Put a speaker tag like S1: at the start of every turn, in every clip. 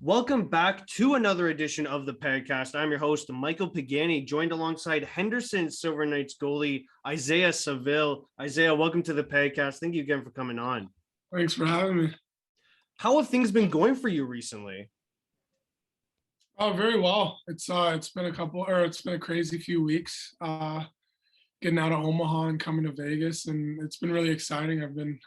S1: Welcome back to another edition of the Pagcast. I'm your host, Michael Pagani, joined alongside Henderson Silver Knights goalie Isaiah Saville. Isaiah, welcome to the Pagcast. Thank you again for coming on.
S2: Thanks for having me.
S1: How have things been going for you recently?
S2: Oh, very well. It's been a crazy few weeks. Getting out of Omaha and coming to Vegas, and it's been really exciting. I've been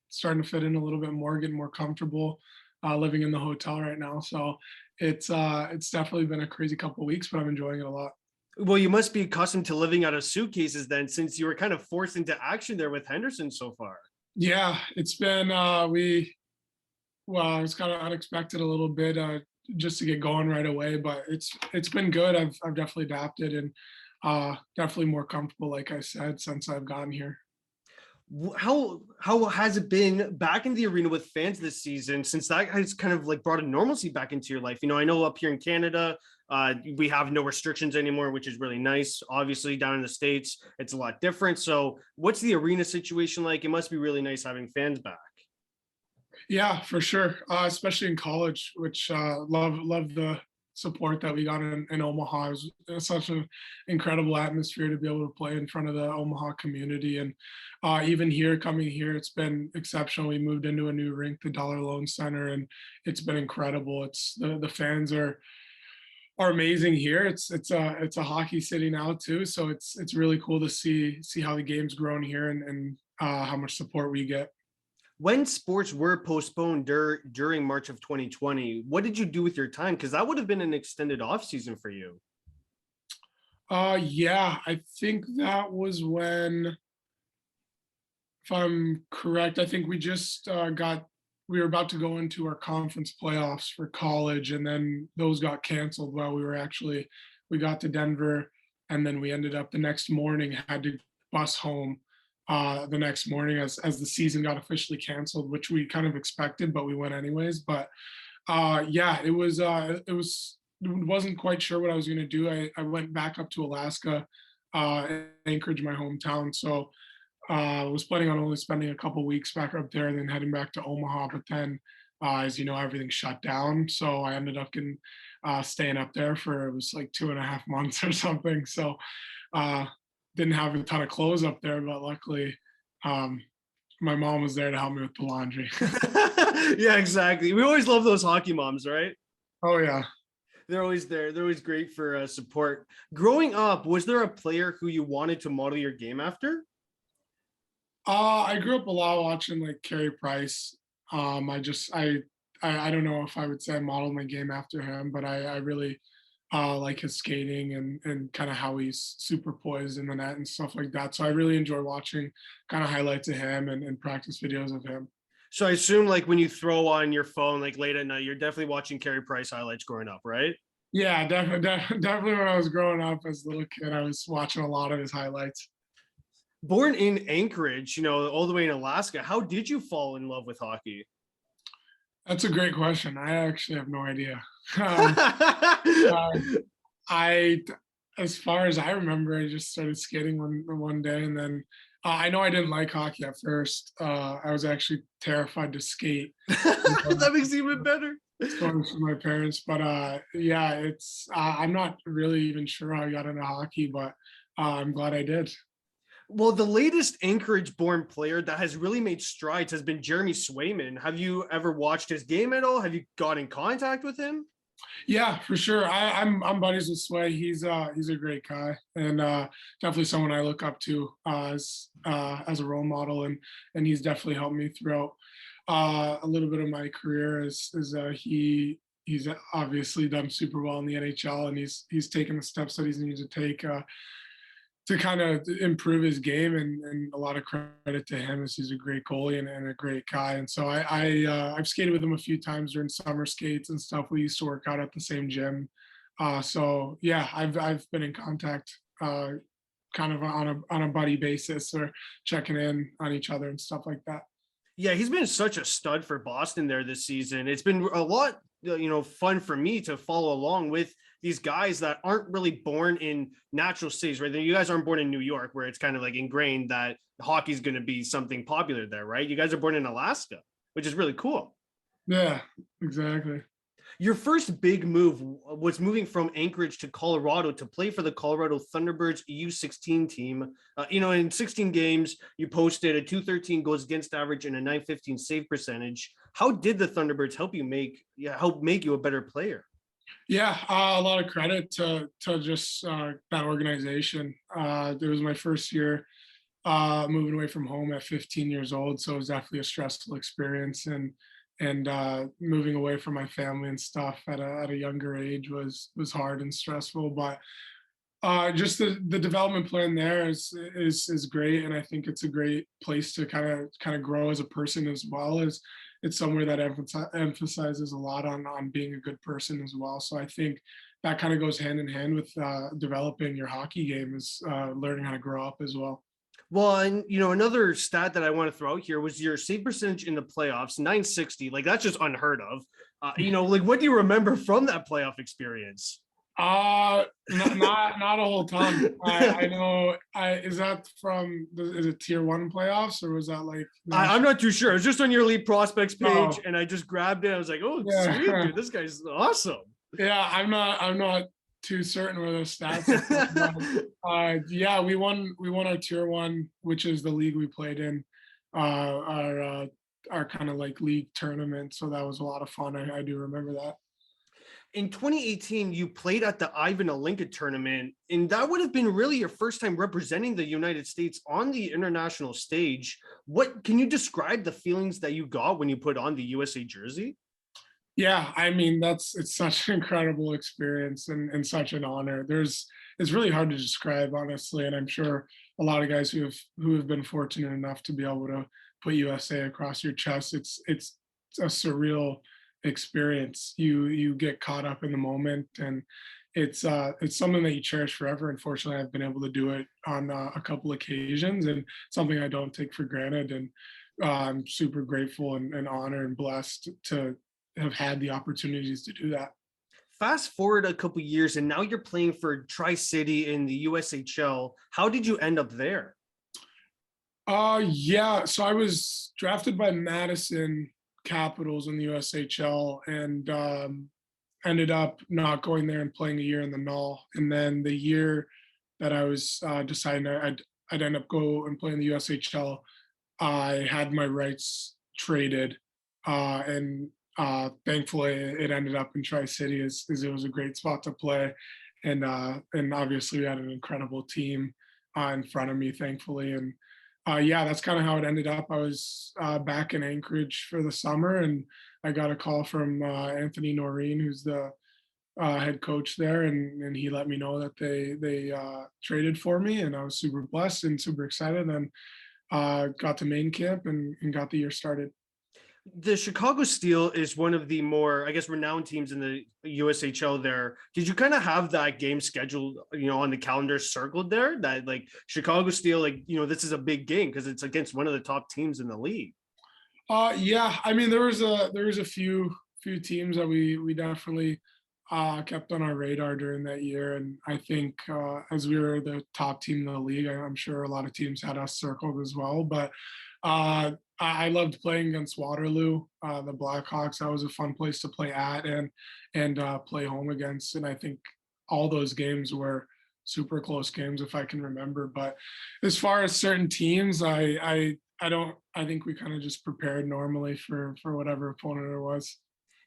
S2: starting to fit in a little bit more, getting more comfortable living in the hotel right now. So it's definitely been a crazy couple of weeks, but I'm enjoying it a lot.
S1: Well, you must be accustomed to living out of suitcases then, since you were kind of forced into action there with Henderson so far.
S2: Yeah, it's been it was kind of unexpected a little bit just to get going right away, but it's been good. I've definitely adapted and definitely more comfortable, like I said, since I've gotten here.
S1: How has it been back in the arena with fans this season, since that has kind of like brought a normalcy back into your life? You know, I know up here in Canada, we have no restrictions anymore, which is really nice. Obviously down in the States, it's a lot different. So what's the arena situation like? It must be really nice having fans back.
S2: Yeah, for sure. Especially in college, which love the support that we got in Omaha. It was such an incredible atmosphere to be able to play in front of the Omaha community. And even here, coming here, it's been exceptional. We moved into a new rink, the Dollar Loan Center, and it's been incredible. It's the fans are amazing here. It's a hockey city now too, so it's really cool to see how the game's grown here and how much support we get.
S1: When sports were postponed during March of 2020, what did you do with your time? Because that would have been an extended off season for you.
S2: Yeah, I think that was when, if I'm correct, I think we just we were about to go into our conference playoffs for college, and then those got canceled while we got to Denver, and then we ended up the next morning, had to bus home the next morning as the season got officially canceled, which we kind of expected, but we went anyways. But yeah, it wasn't quite sure what I was going to do. I went back up to Alaska, Anchorage, my hometown. So I was planning on only spending a couple weeks back up there and then heading back to Omaha. But then, as you know, everything shut down. So I ended up staying up there for, it was like 2.5 months or something. So didn't have a ton of clothes up there, but luckily my mom was there to help me with the laundry.
S1: Yeah, exactly. We always love those hockey moms, right?
S2: Oh yeah.
S1: They're always there. They're always great for support. Growing up, was there a player who you wanted to model your game after?
S2: I grew up a lot watching like Carey Price. I don't know if I would say I modeled my game after him, but I really like his skating and kind of how he's super poised in the net and stuff like that. So I really enjoy watching kind of highlights of him and practice videos of him.
S1: So I assume like when you throw on your phone like late at night, you're definitely watching Carey Price highlights growing up, right?
S2: Yeah, definitely when I was growing up as a little kid, I was watching a lot of his highlights.
S1: Born in Anchorage, you know, all the way in Alaska, how did you fall in love with hockey?
S2: That's a great question. I actually have no idea. I, as far as I remember, I just started skating one day, and then I know I didn't like hockey at first. I was actually terrified to skate.
S1: That makes it even better.
S2: Stories from my parents, but yeah, it's I'm not really even sure how I got into hockey, but I'm glad I did.
S1: Well, the latest Anchorage-born player that has really made strides has been Jeremy Swayman. Have you ever watched his game at all? Have you got in contact with him?
S2: Yeah, for sure. I'm buddies with Sway. He's a great guy, and definitely someone I look up to as a role model, and he's definitely helped me throughout a little bit of my career. He's obviously done super well in the NHL, and he's taken the steps that he's needed to take to kind of improve his game, and a lot of credit to him, as he's a great goalie and a great guy. And so I've skated with him a few times during summer skates and stuff. We used to work out at the same gym. So yeah, I've been in contact kind of on a buddy basis, or checking in on each other and stuff like that.
S1: Yeah, he's been such a stud for Boston there this season. It's been a lot, fun for me to follow along with these guys that aren't really born in natural cities, right? You guys aren't born in New York, where it's kind of like ingrained that hockey is going to be something popular there, right? You guys are born in Alaska, which is really cool.
S2: Yeah, exactly.
S1: Your first big move was moving from Anchorage to Colorado to play for the Colorado Thunderbirds U16 team. In 16 games, you posted a 213 goals against average and a 915 save percentage. How did the Thunderbirds help make you a better player?
S2: Yeah, a lot of credit to just that organization. It was my first year moving away from home at 15 years old, so it was definitely a stressful experience, and moving away from my family and stuff at a younger age was hard and stressful. But just the development plan there is great, and I think it's a great place to kind of grow as a person, as well as it's somewhere that emphasizes a lot on being a good person as well. So I think that kind of goes hand in hand with developing your hockey game, is learning how to grow up as well.
S1: Well, and another stat that I want to throw out here was your save percentage in the playoffs, 960. Like that's just unheard of. Like what do you remember from that playoff experience?
S2: Not a whole ton. I know. Is that is it tier one playoffs, or was that like?
S1: I'm not too sure. It was just on your elite prospects page,
S2: Oh.
S1: and I just grabbed it. I was like, oh,
S2: Yeah.
S1: sweet, dude, this guy's awesome.
S2: Yeah, I'm not too certain where those stats are from, but, yeah, we won our tier one, which is the league we played in, our kind of like league tournament. So that was a lot of fun. I do remember that.
S1: In 2018, you played at the Ivan Alinka tournament, and that would have been really your first time representing the United States on the international stage. What can you describe the feelings that you got when you put on the USA jersey?
S2: Yeah, I mean, it's such an incredible experience, and such an honor. It's really hard to describe, honestly, and I'm sure a lot of guys who have been fortunate enough to be able to put USA across your chest. It's a surreal experience. You get caught up in the moment, and it's something that you cherish forever. Unfortunately, I've been able to do it on a couple occasions, and something I don't take for granted. And I'm super grateful and honored and blessed to have had the opportunities to do that.
S1: Fast forward a couple years, and now you're playing for Tri-City in the USHL. How did you end up there?
S2: Yeah. So I was drafted by Madison Capitals in the USHL, and ended up not going there and playing a year in the Null. And then the year that I was deciding I'd end up go and play in the USHL, I had my rights traded, and thankfully it ended up in Tri-City, as it was a great spot to play, and obviously we had an incredible team in front of me, thankfully. And yeah, that's kind of how it ended up. I was back in Anchorage for the summer, and I got a call from Anthony Noreen, who's the head coach there, and he let me know that they traded for me, and I was super blessed and super excited, and got to main camp, and got the year started.
S1: The Chicago Steel is one of the more, I guess, renowned teams in the USHL there. Did you kind of have that game scheduled, on the calendar circled there, that like Chicago Steel, like, this is a big game because it's against one of the top teams in the league?
S2: Yeah, I mean, there was a few teams that we definitely kept on our radar during that year, and I think as we were the top team in the league, I'm sure a lot of teams had us circled as well. But I loved playing against Waterloo, the Blackhawks. That was a fun place to play at, and play home against. And I think all those games were super close games, if I can remember. But as far as certain teams, I don't. I think we kind of just prepared normally for whatever opponent it was.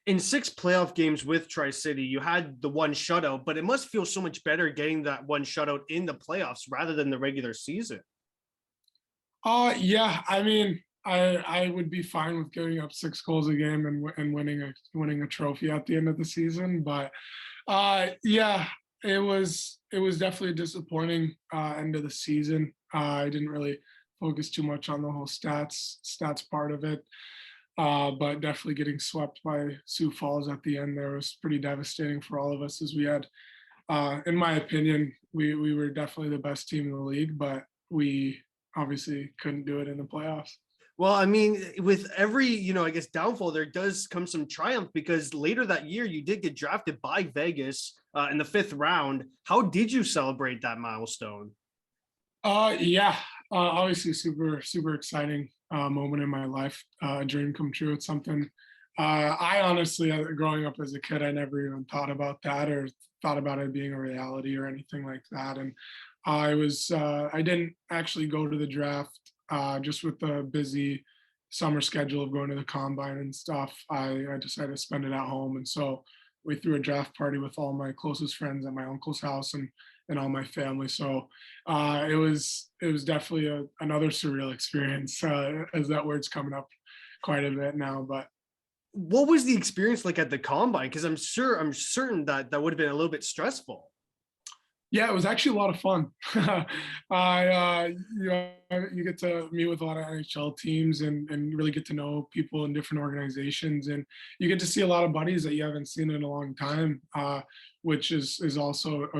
S1: In 6 playoff games with Tri-City, you had the one shutout, but it must feel so much better getting that one shutout in the playoffs rather than the regular season.
S2: Yeah. I mean, I would be fine with giving up 6 goals a game and winning a trophy at the end of the season. But yeah, it was definitely a disappointing end of the season. I didn't really focus too much on the whole stats part of it. But definitely getting swept by Sioux Falls at the end there was pretty devastating for all of us, as we had, in my opinion, we were definitely the best team in the league, but we obviously couldn't do it in the playoffs.
S1: Well, I mean, with every, I guess downfall, there does come some triumph, because later that year you did get drafted by Vegas in the 5th round. How did you celebrate that milestone?
S2: Yeah, obviously super exciting moment in my life, a dream come true. It's something I honestly, growing up as a kid, I never even thought about that or thought about it being a reality or anything like that. And I didn't actually go to the draft just with the busy summer schedule of going to the combine and stuff. I decided to spend it at home. And so we threw a draft party with all my closest friends at my uncle's house and all my family. So it was definitely another surreal experience, as that word's coming up quite a bit now. But
S1: What was the experience like at the combine? Because I'm certain that that would have been a little bit stressful.
S2: yeah, it was actually a lot of fun. You get to meet with a lot of NHL teams and really get to know people in different organizations, and you get to see a lot of buddies that you haven't seen in a long time, which is also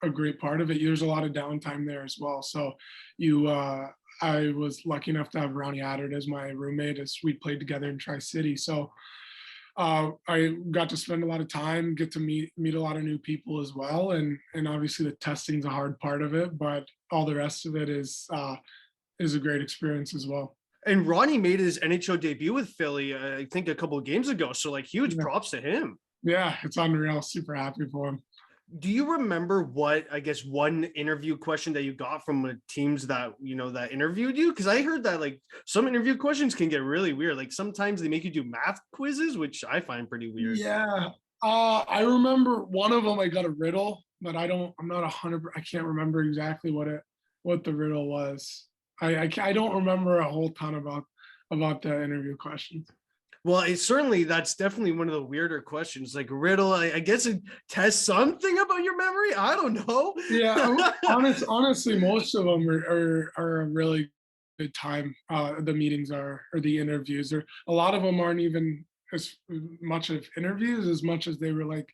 S2: a great part of it. There's a lot of downtime there as well. So you, I was lucky enough to have Ronnie Addard as my roommate as we played together in Tri-City. So I got to spend a lot of time, get to meet a lot of new people as well, and obviously the testing's a hard part of it, but all the rest of it is a great experience as well.
S1: And Ronnie made his NHL debut with Philly, I think a couple of games ago. So like huge
S2: Yeah,
S1: props to him.
S2: yeah, it's unreal. Super happy for him.
S1: Do you remember what, I guess, one interview question that you got from teams that, that interviewed you? Because I heard that like some interview questions can get really weird. Like sometimes they make you do math quizzes, which I find pretty weird.
S2: Yeah, I remember one of them. I got a riddle, but I'm not 100. I can't remember exactly what the riddle was. I don't remember a whole ton about the interview questions.
S1: Well, that's definitely one of the weirder questions. Like riddle, I guess it tests something about your memory. I don't know.
S2: Yeah, honestly, most of them are a really good time. The meetings or the interviews, or a lot of them aren't even as much of interviews as much as they were like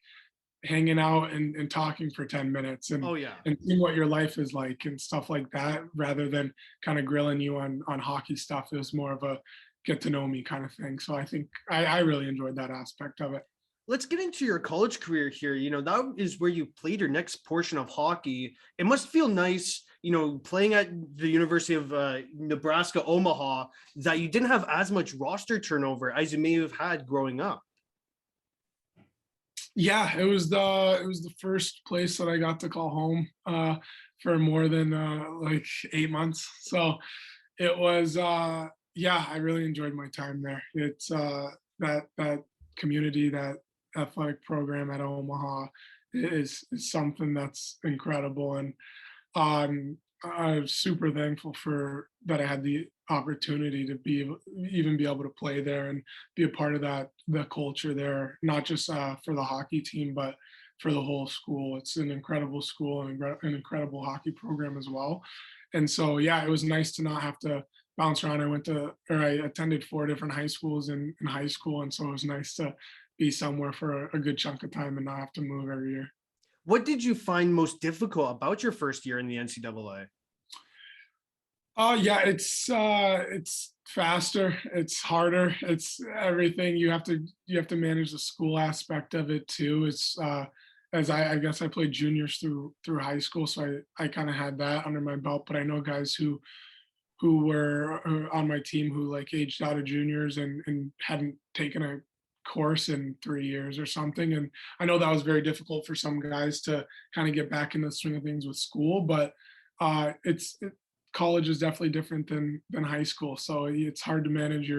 S2: hanging out and talking for 10 minutes
S1: Oh yeah.
S2: and seeing what your life is like and stuff like that, rather than kind of grilling you on hockey stuff. It was more of a get to know me kind of thing. So I think I really enjoyed that aspect of it.
S1: Let's get into your college career here. That is where you played your next portion of hockey. It must feel nice, playing at the University of Nebraska-Omaha, that you didn't have as much roster turnover as you may have had growing up.
S2: Yeah, it was the first place that I got to call home for more than like 8 months. So it was yeah, I really enjoyed my time there. It's that community, that athletic program at Omaha is something that's incredible, and I'm super thankful for that I had the opportunity to even be able to play there and be a part of the culture there, not just for the hockey team, but for the whole school. It's an incredible school and an incredible hockey program as well. And so, yeah, it was nice to not have to bounce around. I attended 4 different high schools in high school, and so it was nice to be somewhere for a good chunk of time and not have to move every year.
S1: What did you find most difficult about your first year in the NCAA?
S2: Yeah, it's faster, it's harder, it's everything. You have to manage the school aspect of it too. It's as I guess I played juniors through high school, so I kind of had that under my belt. But I know guys who were on my team who like aged out of juniors and hadn't taken a course in 3 years or something. And I know that was very difficult for some guys to kind of get back in the swing of things with school, but college is definitely different than high school. So it's hard to manage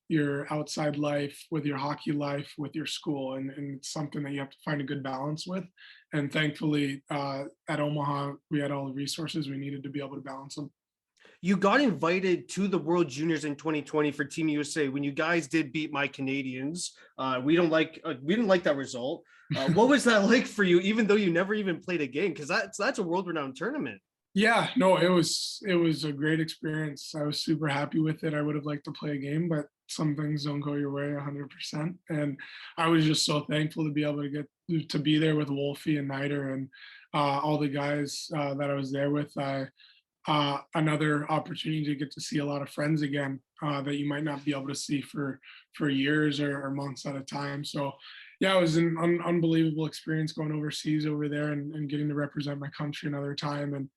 S2: your outside life with your hockey life with your school, and it's something that you have to find a good balance with. And thankfully, at Omaha, we had all the resources we needed to be able to balance them.
S1: You got invited to the World Juniors in 2020 for Team USA when you guys did beat my Canadians. We didn't like that result. What was that like for you, even though you never even played a game? Because that's a world-renowned tournament.
S2: Yeah, no, it was a great experience. I was super happy with it. I would have liked to play a game, but some things don't go your way 100%. And I was just so thankful to be able to get to be there with Wolfie and Niter and all the guys that I was there with. Another opportunity to get to see a lot of friends again that you might not be able to see for years or months at a time. So yeah, it was an unbelievable experience going overseas over there and getting to represent my country another time, and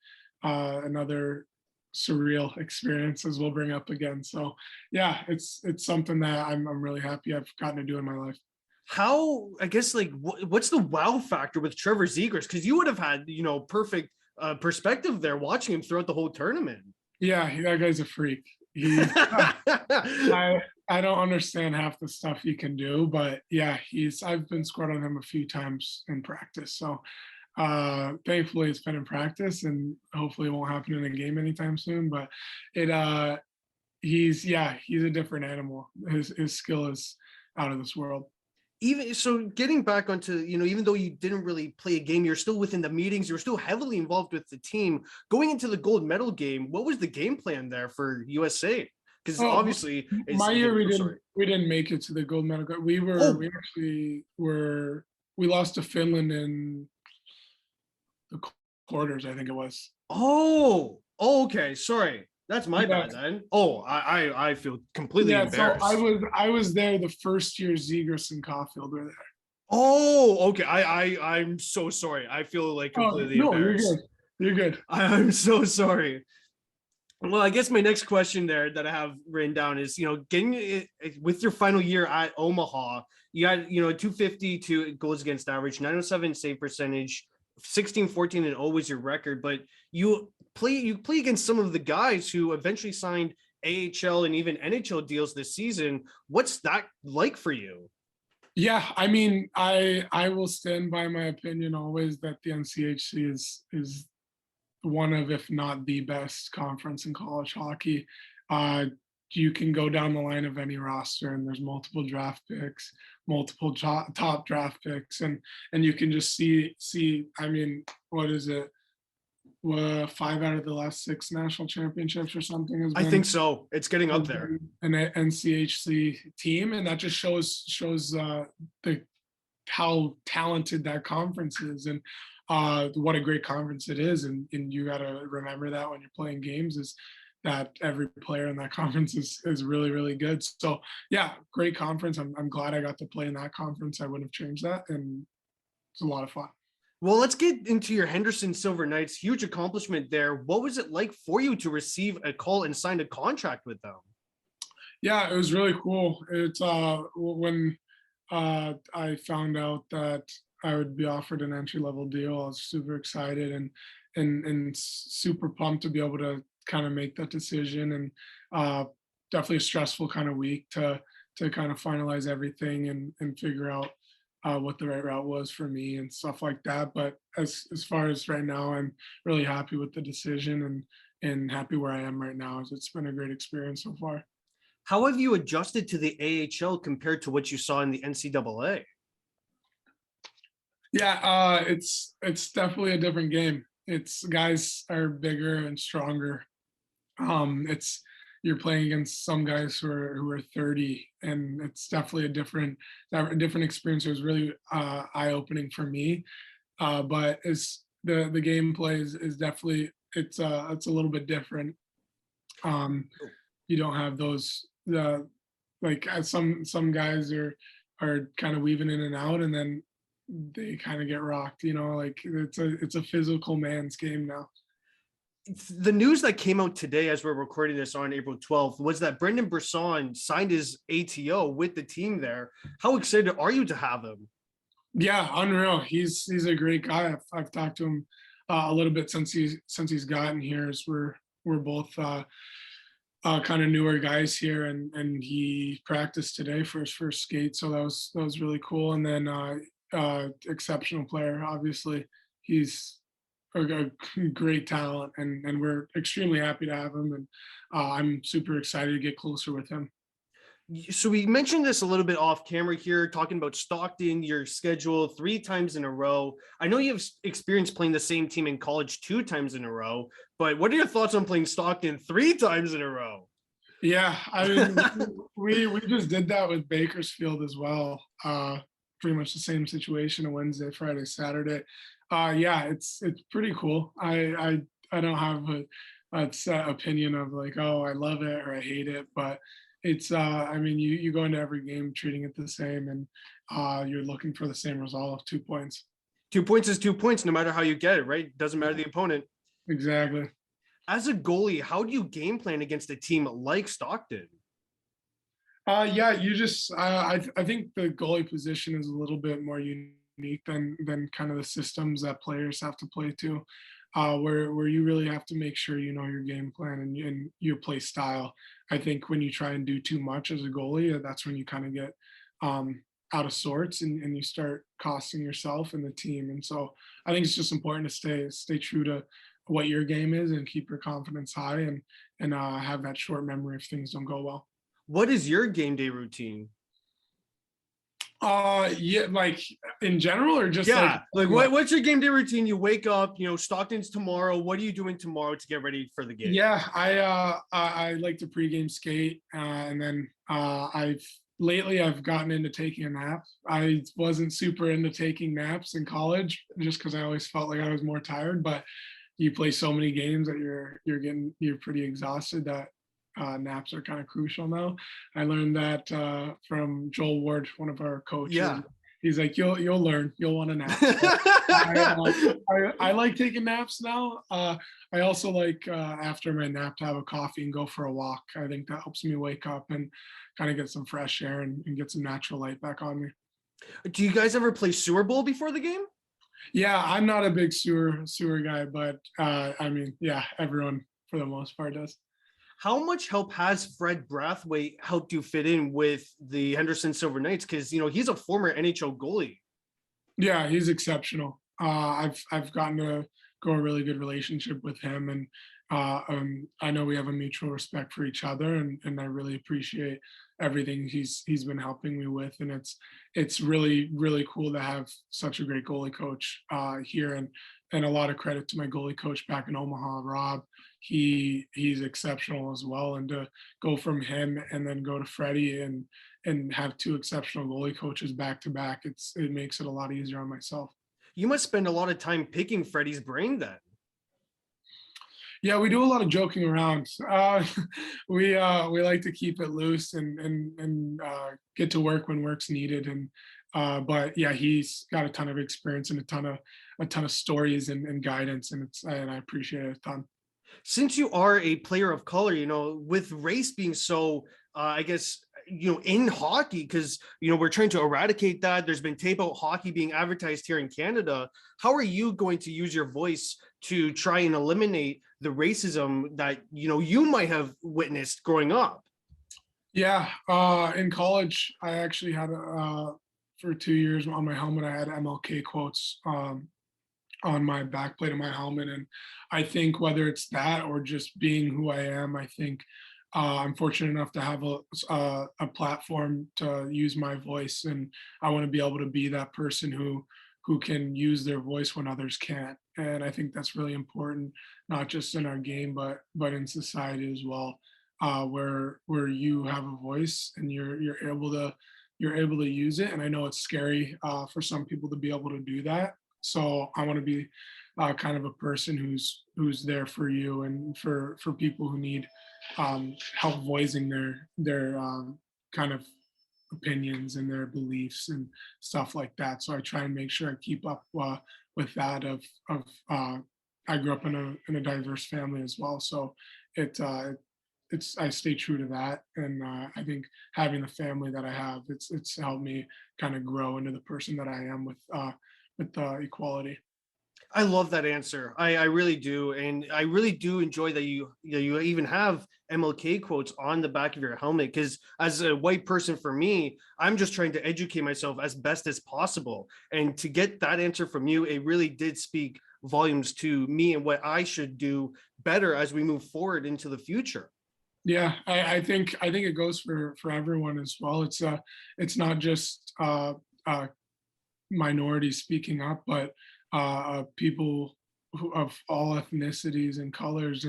S2: another surreal experiences we'll bring up again. So yeah, it's something that I'm really happy I've gotten to do in my life.
S1: How, I guess, like, what's the wow factor with Trevor Zegras? Because you would have had, perfect perspective there watching him throughout the whole tournament.
S2: Yeah, that guy's a freak. He's I don't understand half the stuff he can do, but yeah, I've been scored on him a few times in practice. So thankfully it's been in practice and hopefully it won't happen in a game anytime soon. But he's a different animal. His skill is out of this world.
S1: Even so, getting back onto, even though you didn't really play a game, you're still within the meetings, you're still heavily involved with the team. Going into the gold medal game, what was the game plan there for USA? Because obviously
S2: my year we didn't make it to the gold medal. We lost to Finland in the quarters, I think it was.
S1: Okay, sorry. That's my bad then. I feel completely embarrassed.
S2: So I was there the first year Zegras and Caulfield were there.
S1: Okay. I'm so sorry. I feel like completely embarrassed.
S2: You're good.
S1: I'm so sorry. Well, I guess my next question there that I have written down is, getting it with your final year at Omaha, you had, 252 goals against average, 907 save percentage, 16-14 and always your record, but you play against some of the guys who eventually signed AHL and even NHL deals this season. What's that like for you?
S2: Yeah, I mean, I will stand by my opinion always that the NCHC is one of, if not the best conference in college hockey. You can go down the line of any roster and there's multiple draft picks, multiple top draft picks, and you can just see, I mean, what is it? 5 out of the last 6 national championships or something.
S1: I think so. It's getting up there.
S2: An NCHC team, and that just shows how talented that conference is, and what a great conference it is. And you got to remember that when you're playing games, is that every player in that conference is really, really good. So yeah, great conference. I'm glad I got to play in that conference. I wouldn't have changed that, and it's a lot of fun.
S1: Well, let's get into your Henderson Silver Knights. Huge accomplishment there. What was it like for you to receive a call and sign a contract with them?
S2: Yeah, it was really cool. It's when I found out that I would be offered an entry-level deal, I was super excited and super pumped to be able to kind of make that decision. And definitely a stressful kind of week to kind of finalize everything and figure out what the right route was for me and stuff like that. But as far as right now, I'm really happy with the decision and happy where I am right now. It's been a great experience so far.
S1: How have you adjusted to the AHL compared to what you saw in the NCAA?
S2: Yeah, it's definitely a different game. It's guys are bigger and stronger. You're playing against some guys who are 30, and it's definitely a different experience. It was really eye-opening for me. But as the gameplay is definitely it's a little bit different. You don't have those some guys are kind of weaving in and out, and then they kind of get rocked. Like it's a physical man's game now.
S1: The news that came out today as we're recording this on April 12th was that Brendan Brasson signed his ATO with the team there. How excited are you to have him?
S2: Yeah, unreal. He's a great guy. I've talked to him a little bit since he's gotten here, as we're both kind of newer guys here, and he practiced today for his first skate, so that was really cool. And then exceptional player, obviously. He's a great talent, and we're extremely happy to have him, and I'm super excited to get closer with him.
S1: So we mentioned this a little bit off camera here, talking about Stockton, your schedule 3 times in a row. I know you have experience playing the same team in college 2 times in a row, but what are your thoughts on playing Stockton 3 times in a row?
S2: Yeah, I mean, we just did that with Bakersfield as well. Pretty much the same situation, a Wednesday, Friday, Saturday. Yeah, it's pretty cool. I don't have a set opinion of like, oh, I love it or I hate it, but it's I mean, you go into every game treating it the same, and you're looking for the same result of 2 points.
S1: 2 points is 2 points, no matter how you get it, right? Doesn't matter the opponent.
S2: Exactly.
S1: As a goalie, how do you game plan against a team like Stockton?
S2: Yeah, you just I think the goalie position is a little bit more unique than kind of the systems that players have to play to, where you really have to make sure you know your game plan and your play style. I think when you try and do too much as a goalie, that's when you kind of get out of sorts and you start costing yourself and the team. And so I think it's just important to stay true to what your game is and keep your confidence high and have that short memory if things don't go well.
S1: What is your game day routine?
S2: Yeah, like in general or just
S1: Yeah, like
S2: what?
S1: what's your game day routine? You wake up, Stockton's tomorrow. What are you doing tomorrow to get ready for the game?
S2: Yeah, I like to pregame skate, and then I've gotten into taking a nap. I wasn't super into taking naps in college just because I always felt like I was more tired. But you play so many games that you're pretty exhausted that naps are kind of crucial now. I learned that from Joel Ward, one of our coaches.
S1: Yeah.
S2: He's like, you'll learn, you'll want to nap. So I like taking naps now. I also like after my nap to have a coffee and go for a walk. I think that helps me wake up and kind of get some fresh air and get some natural light back on me.
S1: Do you guys ever play sewer bowl before the game?
S2: Yeah, I'm not a big sewer guy, but I mean, yeah, everyone for the most part does.
S1: How much help has Fred Brathwaite helped you fit in with the Henderson Silver Knights? Because he's a former NHL goalie.
S2: Yeah, he's exceptional. I've gotten to grow a really good relationship with him, and I know we have a mutual respect for each other, and I really appreciate everything he's been helping me with, and it's really cool to have such a great goalie coach here, and a lot of credit to my goalie coach back in Omaha, Rob. He's exceptional as well, and to go from him and then go to Freddie and have two exceptional goalie coaches back to back, it makes it a lot easier on myself.
S1: You must spend a lot of time picking Freddie's brain then.
S2: Yeah, we do a lot of joking around. We like to keep it loose and get to work when work's needed. And but yeah, he's got a ton of experience and a ton of stories and guidance, and I appreciate it a ton.
S1: Since you are a player of color, with race being so, I guess, in hockey, because, we're trying to eradicate that. There's been tape out hockey being advertised here in Canada. How are you going to use your voice to try and eliminate the racism that, you might have witnessed growing up?
S2: Yeah, in college, I actually had for 2 years on my helmet, I had MLK quotes on my backplate of my helmet. And I think whether it's that or just being who I am, I think I'm fortunate enough to have a platform to use my voice, and I want to be able to be that person who can use their voice when others can't. And I think that's really important, not just in our game, but in society as well, where you have a voice and you're able to use it. And I know it's scary for some people to be able to do that. So I want to be kind of a person who's there for you and for people who need help voicing their kind of opinions and their beliefs and stuff like that. So I try and make sure I keep up with that. I grew up in a diverse family as well, so it's I stay true to that, and I think having the family that I have, it's helped me kind of grow into the person that I am with equality.
S1: I love that answer. I really do. And I really do enjoy that you even have MLK quotes on the back of your helmet. Because as a white person, for me, I'm just trying to educate myself as best as possible. And to get that answer from you, it really did speak volumes to me and what I should do better as we move forward into the future.
S2: Yeah, I think it goes for everyone as well. It's not just minorities speaking up, but people of all ethnicities and colors,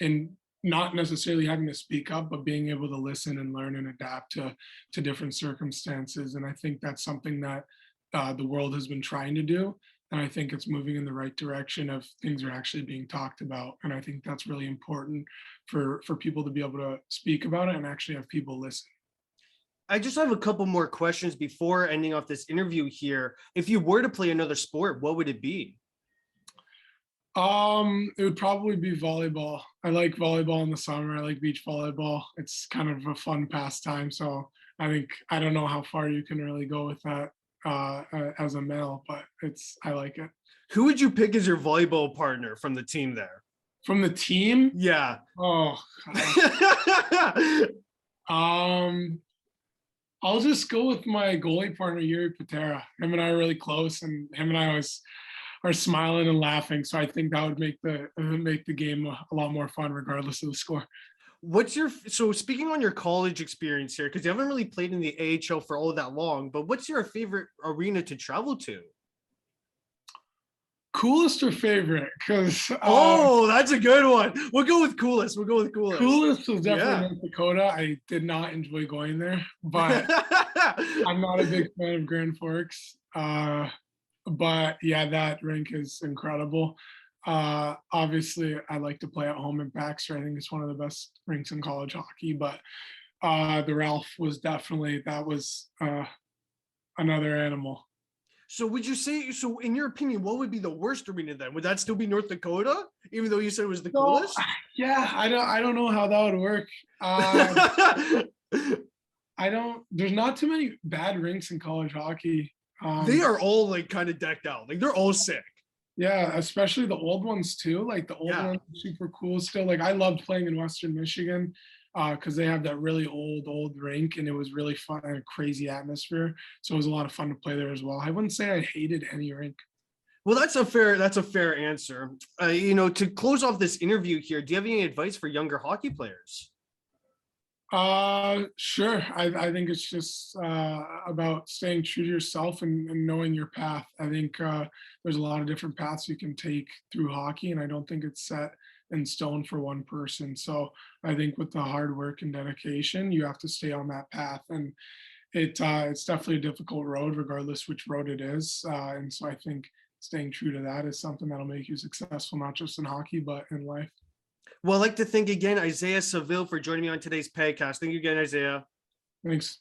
S2: and not necessarily having to speak up, but being able to listen and learn and adapt to different circumstances. And I think that's something that the world has been trying to do. And I think it's moving in the right direction of things are actually being talked about. And I think that's really important for people to be able to speak about it and actually have people listen.
S1: I just have a couple more questions before ending off this interview here. If you were to play another sport, what would it be?
S2: It would probably be volleyball. I like volleyball in the summer. I like beach volleyball. It's kind of a fun pastime. So I don't know how far you can really go with that as a male, but I like it.
S1: Who would you pick as your volleyball partner from the team there?
S2: From the team?
S1: Yeah.
S2: Oh, I'll just go with my goalie partner, Yuri Patera. Him and I are really close, and him and I always are smiling and laughing. So I think that would make the game a lot more fun, regardless of the score.
S1: So speaking on your college experience here, because you haven't really played in the AHL for all that long, but what's your favorite arena to travel to?
S2: Coolest or favorite? Because
S1: that's a good one. We'll go with coolest.
S2: Coolest was definitely North Dakota. I did not enjoy going there, but I'm not a big fan of Grand Forks. But yeah, that rink is incredible. Obviously, I like to play at home in Baxter. I think it's one of the best rinks in college hockey. But the Ralph was definitely another animal.
S1: So would you say, so in your opinion, what would be the worst arena then? Would that still be North Dakota, even though you said it was the coolest?
S2: Yeah, I don't know how that would work. There's not too many bad rinks in college hockey.
S1: They are all like kind of decked out. Like they're all sick.
S2: Yeah, especially the old ones too. Like the old ones are super cool still. Like I loved playing in Western Michigan because they have that really old rink, and it was really fun and a crazy atmosphere. So it was a lot of fun to play there as well. I wouldn't say I hated any rink.
S1: Well, that's a fair answer. To close off this interview here, do you have any advice for younger hockey players?
S2: Sure. I think it's just about staying true to yourself and knowing your path. I think there's a lot of different paths you can take through hockey, and I don't think it's set in stone for one person. So I think with the hard work and dedication, you have to stay on that path. And it's definitely a difficult road, regardless which road it is. And so I think staying true to that is something that'll make you successful, not just in hockey, but in life.
S1: Well, I'd like to thank again Isaiah Saville for joining me on today's podcast. Thank you again, Isaiah.
S2: Thanks.